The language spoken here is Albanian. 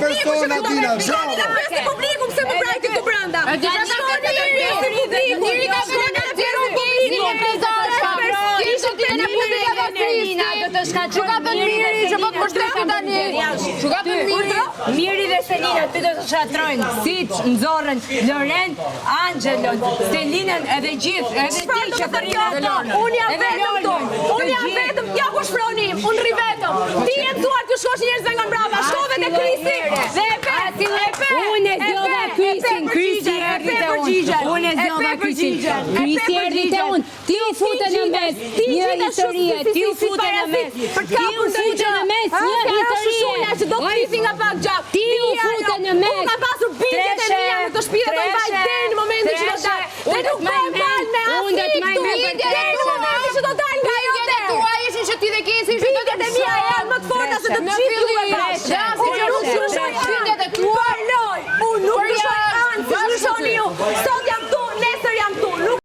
persona Dina. Shkoni në festë publiku pse më prajti këtu brenda. Miri dhe Selina ty do të shatrojnë siç nxorrën Loren, Angelon, Selinën edhe gjithë, edhe ti që përrin ato. Unë jam vetëm, ja ku shpronim, unë rri vetëm. Ti e mësuar të shkosh njerëzve nga mbrapa, shkove te Krisi. Dhe unë e zgjodha Krisin, Krisi erdhi te unë. Unë e zgjodha Krisin. Krisi erdhi te unë. Ti u futë në mes një historie, ti u futë në mes. Ti u futë në mes një historie. Që do të krisi nga pak gjak. Ti u futë në mes. Unë ka pasur bindjet e mia në të shtëpi dhe do i vaj deri në momentin që do dal. Dhe nuk po e val me asnjë këtu. Bindjet e momentin që do dal nga ajo te. Tua ishin që ti dhe Kesi që do të mia janë më të forta se të gjithë ju e bashkë. Bindjet e tua. Unë nuk dëshoj anë, si dëshoni ju. Sot jam tu, nesër jam tu. Nuk